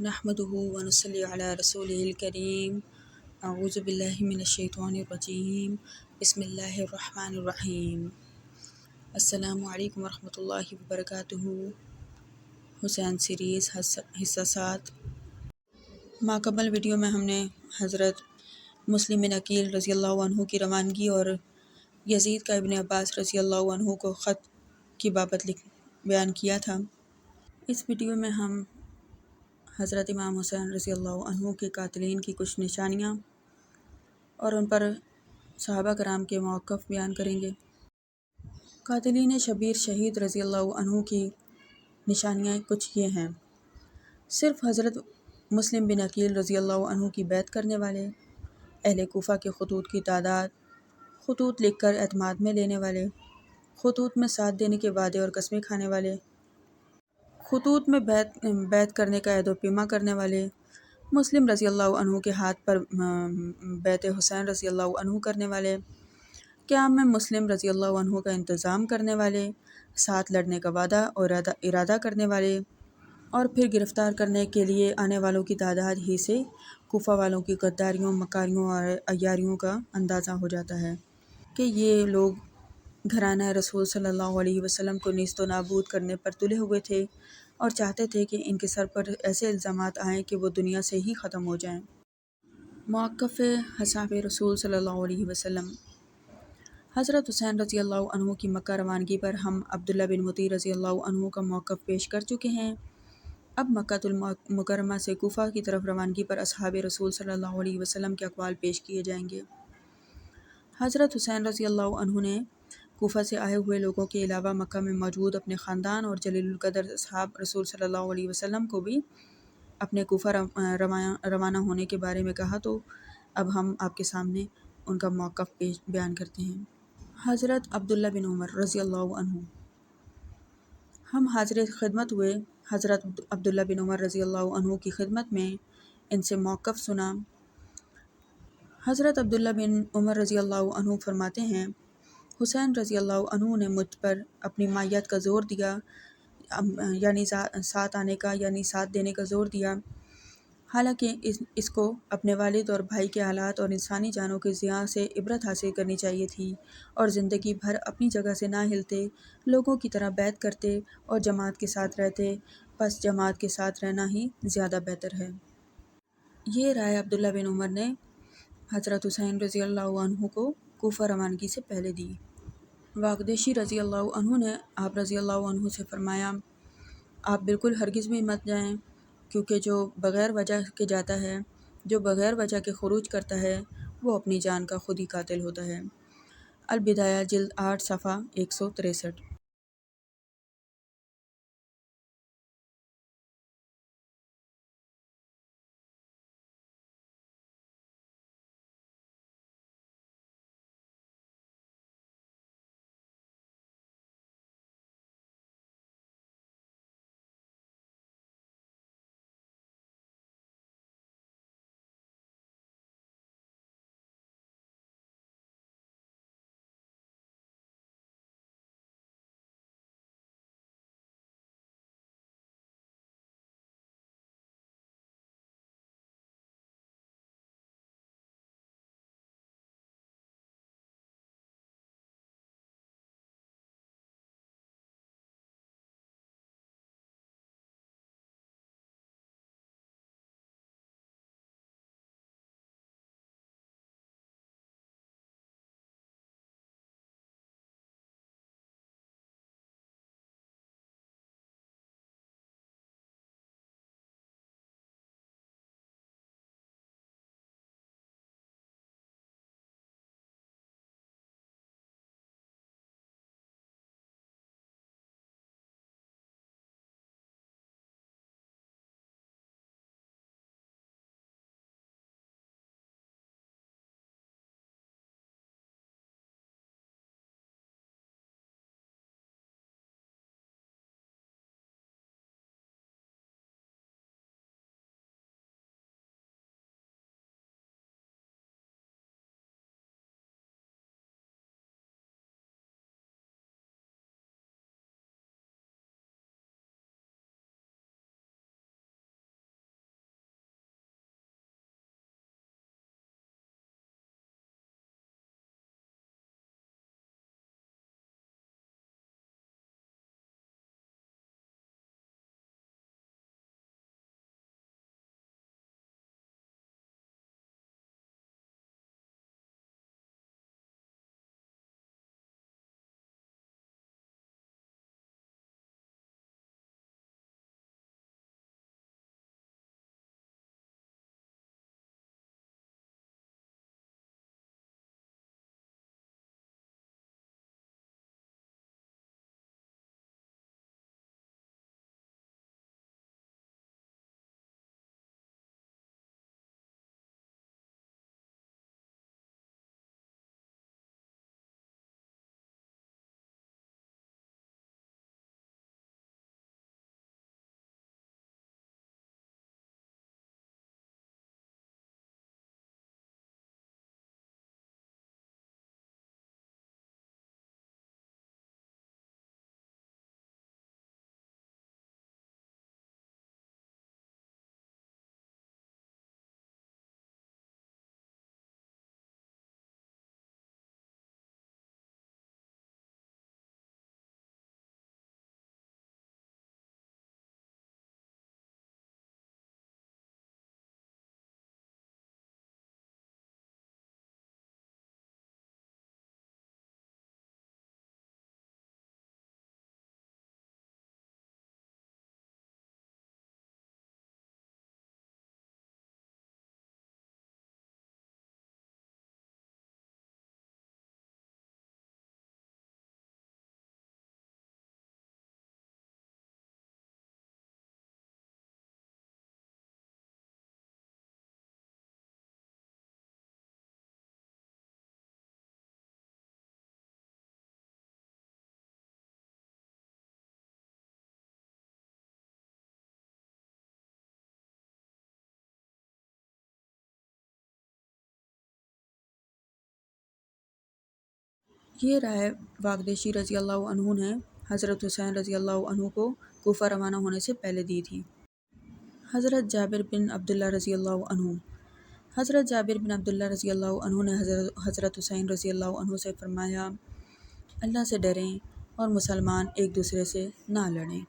نحمده ونصلي علی رسوله الکریم اعوذ باللہ من الشیطان الرجیم بسم اللہ الرحمن الرحیم السلام علیکم ورحمۃ اللہ وبرکاتہ۔ حسین سیریز حصہ 7۔ ماقبل ویڈیو میں ہم نے حضرت مسلم بن عقیل رضی اللہ عنہ کی روانگی اور یزید کا ابن عباس رضی اللہ عنہ کو خط کی بابت بیان کیا تھا۔ اس ویڈیو میں ہم حضرت امام حسین رضی اللہ عنہ کے قاتلین کی کچھ نشانیاں اور ان پر صحابہ کرام کے موقف بیان کریں گے۔ قاتلین شبیر شہید رضی اللہ عنہ کی نشانیاں کچھ یہ ہیں۔ صرف حضرت مسلم بن عقیل رضی اللہ عنہ کی بیعت کرنے والے، اہل کوفہ کے خطوط کی تعداد، خطوط لکھ کر اعتماد میں لینے والے، خطوط میں ساتھ دینے کے وعدے اور قسمیں کھانے والے، خطوط میں بیعت کرنے کا عہد و پیما کرنے والے، مسلم رضی اللہ عنہ کے ہاتھ پر بیعت حسین رضی اللہ عنہ کرنے والے، قیام میں مسلم رضی اللہ عنہ کا انتظام کرنے والے، ساتھ لڑنے کا وعدہ اور ارادہ کرنے والے، اور پھر گرفتار کرنے کے لیے آنے والوں کی تعداد ہی سے کوفہ والوں کی غداریوں، مکاریوں اور عیاریوں کا اندازہ ہو جاتا ہے کہ یہ لوگ گھرانہ رسول صلی اللہ علیہ وسلم کو نیست و نابود کرنے پر تلے ہوئے تھے اور چاہتے تھے کہ ان کے سر پر ایسے الزامات آئیں کہ وہ دنیا سے ہی ختم ہو جائیں۔ موقف اصحاب رسول صلی اللہ علیہ وسلم۔ حضرت حسین رضی اللہ عنہ کی مکہ روانگی پر ہم عبداللہ بن مطیع رضی اللہ عنہ کا موقف پیش کر چکے ہیں۔ اب مکہ المکرمہ سے کوفہ کی طرف روانگی پر اصحاب رسول صلی اللہ علیہ وسلم کے اقوال پیش کیے جائیں گے۔ حضرت حسین رضی اللہ عنہ نے کوفہ سے آئے ہوئے لوگوں کے علاوہ مکہ میں موجود اپنے خاندان اور جلیل القدر اصحاب رسول صلی اللہ علیہ وسلم کو بھی اپنے کوفہ روانہ ہونے کے بارے میں کہا، تو اب ہم آپ کے سامنے ان کا موقف بیان کرتے ہیں۔ حضرت عبداللہ بن عمر رضی اللہ عنہ۔ ہم حاضر خدمت ہوئے، حضرت عبداللہ بن عمر رضی اللہ عنہ کی خدمت میں ان سے موقف سنا۔ حضرت عبداللہ بن عمر رضی اللہ عنہ فرماتے ہیں، حسین رضی اللہ عنہ نے مجھ پر اپنی مائیت کا زور دیا، یعنی ساتھ آنے کا، یعنی ساتھ دینے کا زور دیا، حالانکہ اس کو اپنے والد اور بھائی کے حالات اور انسانی جانوں کے ضیاع سے عبرت حاصل کرنی چاہیے تھی، اور زندگی بھر اپنی جگہ سے نہ ہلتے، لوگوں کی طرح بیعت کرتے اور جماعت کے ساتھ رہتے، پس جماعت کے ساتھ رہنا ہی زیادہ بہتر ہے۔ یہ رائے عبداللہ بن عمر نے حضرت حسین رضی اللہ عنہ کو کوفہ روانگی سے پہلے دی۔ واقدیشی رضی اللہ عنہ نے آپ رضی اللہ عنہ سے فرمایا، آپ بالکل ہرگز بھی مت جائیں، کیونکہ جو بغیر وجہ کے جاتا ہے، جو بغیر وجہ کے خروج کرتا ہے، وہ اپنی جان کا خود ہی قاتل ہوتا ہے۔ البدایہ جلد 8 صفحہ 163۔ یہ رائے واقدیشی رضی اللہ عنہ نے حضرت حسین رضی اللہ عنہ کو کوفہ روانہ ہونے سے پہلے دی تھی۔ حضرت جابر بن عبداللہ رضی اللہ عنہ حضرت جابر بن عبداللہ رضی اللہ عنہ نے حضرت حسین رضی اللہ عنہ سے فرمایا، اللہ سے ڈریں اور مسلمان ایک دوسرے سے نہ لڑیں۔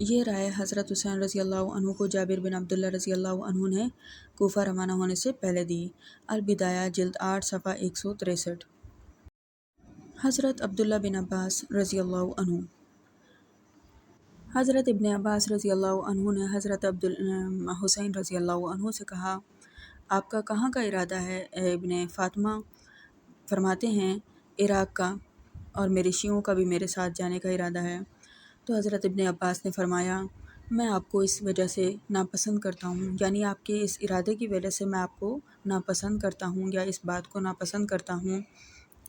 یہ رائے حضرت حسین رضی اللہ عنہ کو جابر بن عبداللہ رضی اللہ عنہ نے کوفہ روانہ ہونے سے پہلے دی۔ البدایہ جلد 8 صفحہ 163۔ حضرت عبداللہ بن عباس رضی اللہ عنہ حضرت ابن عباس رضی اللہ عنہ نے حضرت حسین رضی اللہ عنہ سے کہا، آپ کا کہاں کا ارادہ ہے اے ابن فاطمہ؟ فرماتے ہیں عراق کا، اور میرے شیعوں کا بھی میرے ساتھ جانے کا ارادہ ہے۔ تو حضرت ابن عباس نے فرمایا، میں آپ کو اس وجہ سے ناپسند کرتا ہوں، یعنی آپ کے اس ارادے کی وجہ سے میں آپ کو ناپسند کرتا ہوں، یا اس بات کو ناپسند کرتا ہوں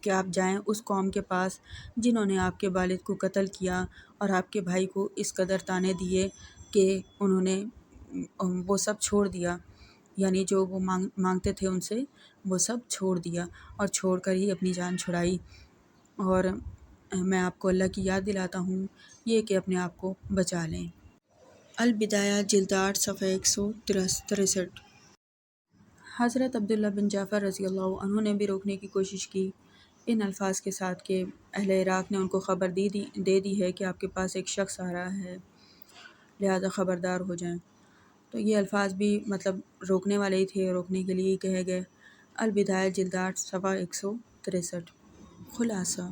کہ آپ جائیں اس قوم کے پاس جنہوں نے آپ کے والد کو قتل کیا اور آپ کے بھائی کو اس قدر طعنے دیے کہ انہوں نے وہ سب چھوڑ دیا، یعنی جو وہ مانگتے تھے ان سے وہ سب چھوڑ دیا اور چھوڑ کر ہی اپنی جان چھڑائی۔ اور میں آپ کو اللہ کی یاد دلاتا ہوں یہ کہ اپنے آپ کو بچا لیں۔ البدایہ جلد 8 صفحہ 163۔ حضرت عبداللہ بن جعفر رضی اللہ عنہ نے بھی روکنے کی کوشش کی ان الفاظ کے ساتھ کہ اہل عراق نے ان کو خبر دے دی ہے کہ آپ کے پاس ایک شخص آ رہا ہے، لہذا خبردار ہو جائیں۔ تو یہ الفاظ بھی مطلب روکنے والے ہی تھے، روکنے کے لیے ہی کہے گئے۔ البدایہ جلد 8 صفحہ 163۔ خلاصہ،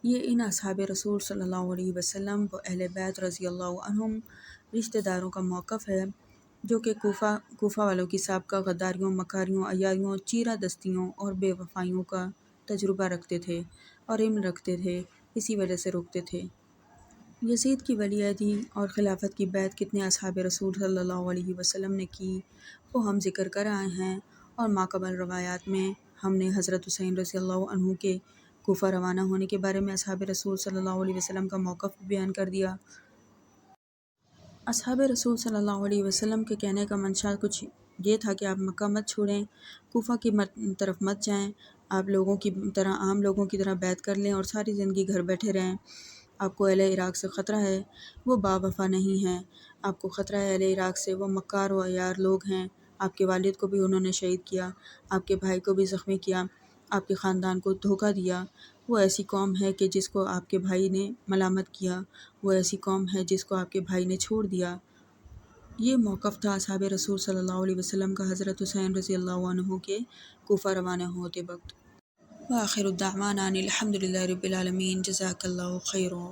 یہ ان اصحاب رسول صلی اللہ علیہ وسلم و اہل بیت رضی اللہ عنہم رشتہ داروں کا موقف ہے جو کہ کوفہ والوں کی سابقہ غداریوں، مکاریوں، عیاریوں، چیرہ دستیوں اور بے وفائیوں کا تجربہ رکھتے تھے اور علم رکھتے تھے، اسی وجہ سے روکتے تھے۔ یزید کی ولی عہدی اور خلافت کی بیعت کتنے اصحاب رسول صلی اللہ علیہ وسلم نے کی وہ ہم ذکر کر آئے ہیں، اور ماقبل روایات میں ہم نے حضرت حسین رضی اللہ عنہ کے کوفہ روانہ ہونے کے بارے میں اصحاب رسول صلی اللہ علیہ وسلم کا موقف بیان کر دیا۔ اصحاب رسول صلی اللہ علیہ وسلم کے کہنے کا منشا کچھ یہ تھا کہ آپ مکہ مت چھوڑیں، کوفہ کی طرف مت جائیں، آپ لوگوں کی طرح عام لوگوں کی طرح بیعت کر لیں اور ساری زندگی گھر بیٹھے رہیں۔ آپ کو اہل عراق سے خطرہ ہے، وہ با وفا نہیں ہیں۔ آپ کو خطرہ ہے اہل عراق سے، وہ مکار و عیار لوگ ہیں۔ آپ کے والد کو بھی انہوں نے شہید کیا، آپ کے بھائی کو بھی زخمی کیا، آپ کے خاندان کو دھوکہ دیا۔ وہ ایسی قوم ہے کہ جس کو آپ کے بھائی نے ملامت کیا، وہ ایسی قوم ہے جس کو آپ کے بھائی نے چھوڑ دیا۔ یہ موقف تھا اصحاب رسول صلی اللہ علیہ وسلم کا حضرت حسین رضی اللہ عنہ کے کوفہ روانہ ہوتے وقت۔ وآخر الدعوانا ان الحمد للہ رب العالمین۔ جزاک اللہ خیرا۔